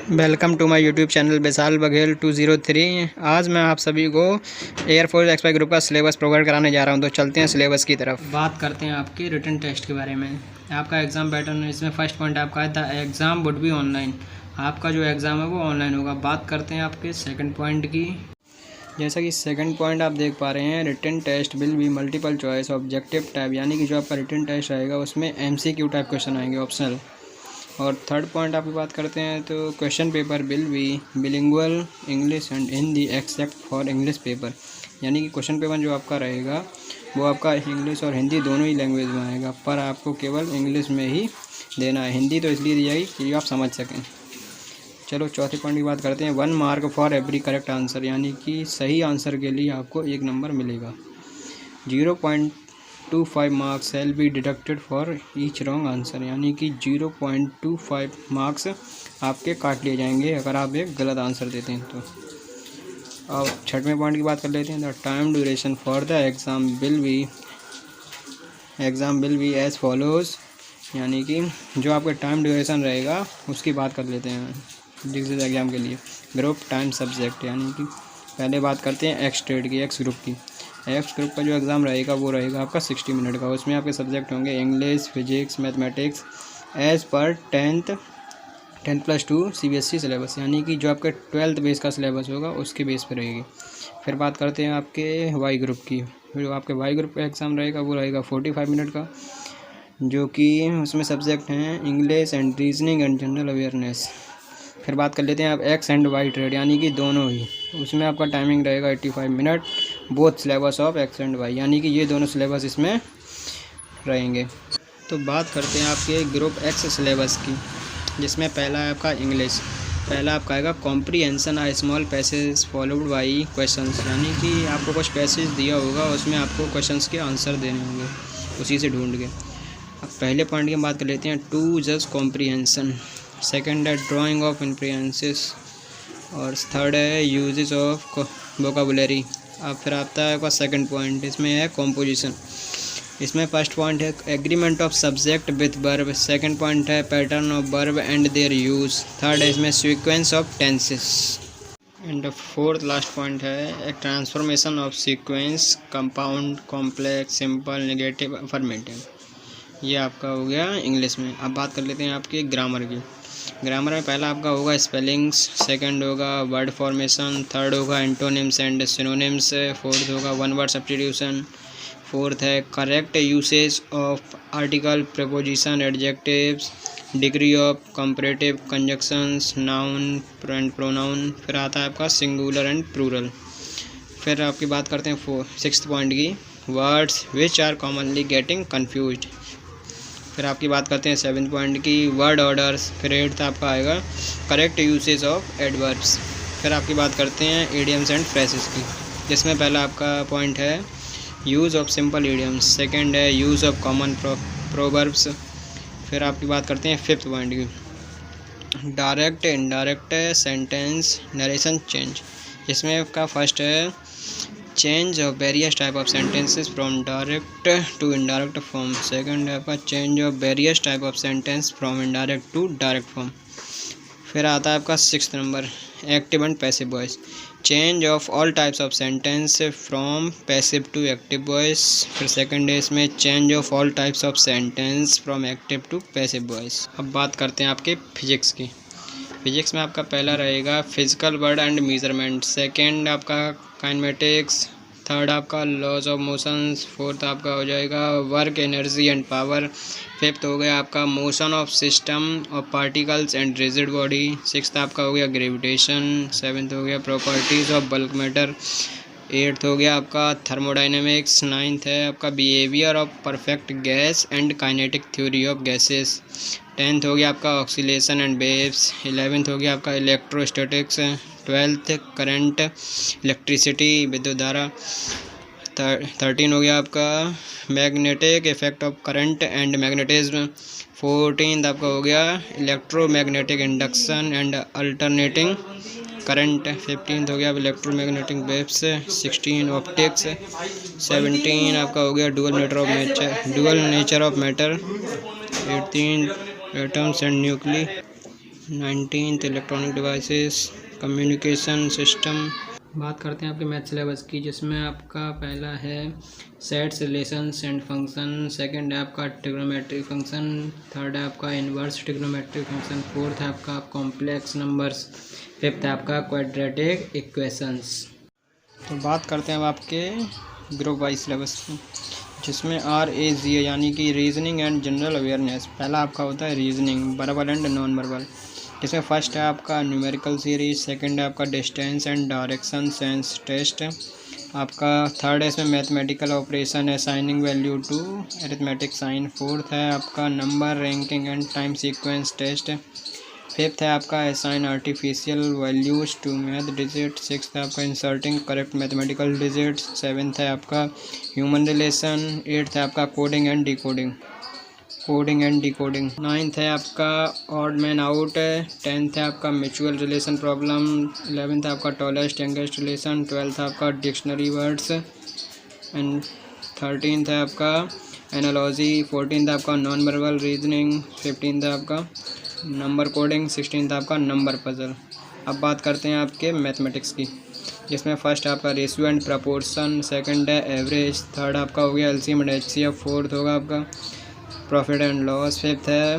Welcome to my YouTube channel Vishal Baghel 203। आज मैं आप सभी को एयरफोर्स एक्सपाई ग्रुप का सिलेबस प्रोवाइड कराने जा रहा हूं। तो चलते हैं सिलेबस की तरफ। बात करते हैं आपके रिटन टेस्ट के बारे में। आपका एग्ज़ाम पैटर्न है, इसमें फर्स्ट पॉइंट आपका है the exam would be online. आपका जो एग्ज़ाम है वो ऑनलाइन होगा। बात करते हैं आपके सेकेंड पॉइंट की। जैसा कि सेकंड पॉइंट आप देख पा रहे हैं, written test will be multiple choice objective type, यानी कि जो आपका रिटन टेस्ट रहेगा उसमें MCQ टाइप क्वेश्चन आएंगे ऑप्शनल। और थर्ड पॉइंट आपकी बात करते हैं तो question paper will be bilingual English and Hindi except for English paper, यानी कि क्वेश्चन पेपर जो आपका रहेगा वो आपका इंग्लिश और हिंदी दोनों ही लैंग्वेज में आएगा, पर आपको केवल इंग्लिश में ही देना है। हिंदी तो इसलिए दी जाएगी कि आप समझ सकें। चलो चौथे पॉइंट की बात करते हैं। 1 mark for every correct answer, यानी कि सही आंसर के लिए आपको 1 नंबर मिलेगा। 0.25 marks shall be deducted for each wrong answer, यानी कि 0.25 मार्क्स आपके काट लिए जाएंगे अगर आप एक गलत आंसर देते हैं तो। अब छठवें पॉइंट की बात कर लेते हैं। The time duration for the exam will be as follows, यानी कि जो आपका टाइम ड्यूरेशन रहेगा उसकी बात कर लेते हैं जिस एग्ज़ाम के लिए। ग्रुप टाइम सब्जेक्ट, यानी कि पहले बात करते हैं एक्स ट्रेड की, एक्स ग्रुप की। एक्स ग्रुप का जो एग्ज़ाम रहेगा वो रहेगा आपका 60 मिनट का। उसमें आपके सब्जेक्ट होंगे English, physics, mathematics as per 10+2 CBSE syllabus, यानी कि जो आपके 12th बेस का सिलेबस होगा उसके बेस पर रहेगी। फिर बात करते हैं आपके वाई ग्रुप की। जो आपके वाई ग्रुप का एग्ज़ाम रहेगा वो रहेगा 45 मिनट का, जो कि उसमें सब्जेक्ट हैं English and reasoning and general awareness. फिर बात कर लेते हैं आप एक्स एंड वाई ट्रेड, यानी कि दोनों ही। उसमें आपका टाइमिंग रहेगा 85 minute, both syllabus of X and Y, यानी कि ये दोनों सिलेबस इसमें रहेंगे। तो बात करते हैं आपके ग्रुप एक्स सिलेबस की, जिसमें पहला है आपका इंग्लिश। पहला आपका आएगा comprehension a small passage followed by questions, यानी कि आपको कुछ पैसेज दिया होगा, उसमें आपको क्वेश्चंस के आंसर देने होंगे उसी से ढूंढ के। अब पहले पॉइंट की बात कर लेते हैं, टू जस्ट कॉम्प्रीहेंशन। सेकंड है ड्राइंग ऑफ इन्फ्लुएंसेस, और थर्ड है यूजेस ऑफ वोकाबुलरी। अब फिर आता है आपका सेकंड पॉइंट, इसमें है कॉम्पोजिशन। इसमें फर्स्ट पॉइंट है agreement of subject with verb, second point है pattern of verb and their use, third है इसमें sequence of tenses, and fourth last point है transformation of sequence, compound, complex, simple, negative, affirmative. ये आपका हो गया English में। अब बात कर लेते हैं आपकी ग्रामर की। ग्रामर में पहला आपका होगा स्पेलिंग्स, सेकंड होगा वर्ड फॉर्मेशन, थर्ड होगा एंटोनिम्स एंड सिनोनिम्स, फोर्थ होगा वन वर्ड सब्स्टिट्यूशन, फोर्थ है correct usage of article, preposition, adjectives, degree of comparative conjunctions, noun and pronoun. फिर आता है आपका सिंगुलर एंड प्लूरल। फिर आपकी बात करते हैं सिक्स्थ पॉइंट की, words which are commonly getting confused. फिर आपकी बात करते हैं सेवन्थ पॉइंट की, वर्ड ऑर्डर्स। फिर एट्थ आपका आएगा करेक्ट यूसेज ऑफ एडवर्ब्स। फिर आपकी बात करते हैं इडियम्स एंड फ्रेजेस की, जिसमें पहला आपका पॉइंट है use of simple idioms, second है यूज़ ऑफ कॉमन प्रोवर्ब्स। फिर आपकी बात करते हैं फिफ्थ पॉइंट की, direct indirect sentence narration change, जिसमें आपका फर्स्ट है change of various type of sentences from direct to indirect form, second है आपका change of various type of sentence from indirect to direct form. फिर आता है आपका sixth number active and passive voice, change of all types of sentence from passive to active voice. फिर second है इसमें change of all types of sentence from active to passive voice. अब बात करते हैं आपके फिजिक्स की। फिजिक्स में आपका पहला रहेगा physical word and measurement, second आपका काइनेमेटिक्स, थर्ड आपका लॉज ऑफ मोशंस, फोर्थ आपका हो जाएगा work, energy and power, fifth हो गया आपका motion of system of particles and rigid body, sixth आपका हो गया ग्रेविटेशन, सेवन्थ हो गया properties of bulk matter, eighth हो गया आपका थर्मोडाइनमिक्स, नाइन्थ है आपका behaviour of perfect gas and kinetic theory of gases, tenth हो गया आपका ऑक्सीलेशन एंड वेव्स, 11th हो गया आपका इलेक्ट्रोस्टैटिक्स, 12th करंट इलेक्ट्रिसिटी विद्युत धारा, 13 हो गया आपका magnetic effect of current and magnetism, 14th आपका हो गया electromagnetic induction and alternating current, 15th हो गया इलेक्ट्रोमैग्नेटिक वेव्स, 16 ऑप्टिक्स, 17 आपका हो गया dual nature of matter, 18 atoms and nuclei, 19th electronic devices, communication system. बात करते हैं आपके मैथ सिलेबस की, जिसमें आपका पहला है sets, relations and function, second है आपका ट्रिग्नोमेट्रिक फंक्शन, थर्ड है आपका इन्वर्स ट्रिग्नोमेट्रिक फंक्शन, फोर्थ है आपका कॉम्प्लेक्स नंबर्स, फिफ्थ है आपका क्वाड्रेटिक इक्वेशंस। तो बात करते हैं अब आपके ग्रुप वाइज सिलेबस की, जिसमें RAG यानी कि रीजनिंग एंड जनरल अवेयरनेस। पहला आपका होता है reasoning, verbal and non verbal, जिसमें फर्स्ट है आपका न्यूमेरिकल सीरीज, सेकंड है आपका distance and direction sense test, आपका थर्ड है इसमें mathematical operation, assigning value to arithmetic sign, fourth है आपका number ranking and time sequence test, fifth है आपका assign artificial values to math digit, sixth है आपका inserting correct mathematical digits, seventh है आपका ह्यूमन रिलेशन, एट्थ है आपका कोडिंग एंड डिकोडिंग, नाइन्थ है आपका ऑड मैन आउट, टेंथ है आपका म्यूचुअल रिलेशन प्रॉब्लम, 11th है आपका टॉलेस्ट यंगेस्ट रिलेशन, 12th है आपका डिक्शनरी वर्ड्स एंड 13th है आपका एनालॉजी, 14th है आपका नॉन वर्बल रीजनिंग, 15th है आपका नंबर कोडिंग, 16th आपका नंबर पजल। अब बात करते हैं आपके मैथमेटिक्स की, जिसमें फर्स्ट आपका रेशियो एंड प्रपोर्शन, सेकंड है एवरेज, थर्ड आपका हो गया एलसीएम एंड एचसीएफ, फोर्थ होगा आपका प्रॉफिट एंड लॉस, फिफ्थ है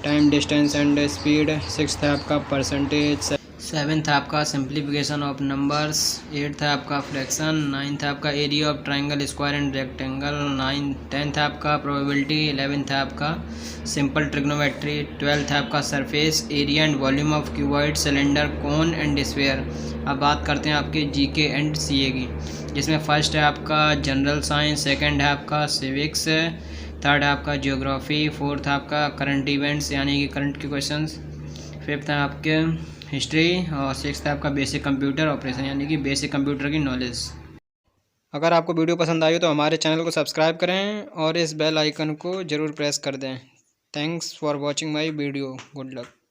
time distance and speed, sixth है आपका परसेंटेज, सेवन्थ है आपका सिंप्लीफिकेशन ऑफ नंबर्स, एट्थ है आपका फ्रैक्शन, नाइन्थ है आपका area of triangle square and rectangle, tenth है आपका प्रोबेबिलिटी, 11th है आपका सिंपल ट्रिग्नोमेट्री, 12th है आपका surface area and volume of cuboid cylinder cone and sphere. अब बात करते हैं आपके जीके एंड सीए की, जिसमें फर्स्ट है आपका जनरल साइंस, सेकंड है आपका सिविक्स, थर्ड है आपका जियोग्राफी, फोर्थ है आपका करंट इवेंट्स यानी कि करंट के क्वेश्चंस, फिफ्थ है आपके हिस्ट्री और सिक्स्थ है आपका बेसिक कंप्यूटर ऑपरेशन यानी कि बेसिक कंप्यूटर की नॉलेज। अगर आपको वीडियो पसंद आई हो तो हमारे चैनल को सब्सक्राइब करें और इस बेल आइकन को ज़रूर प्रेस कर दें। Thanks for watching my video. Good luck.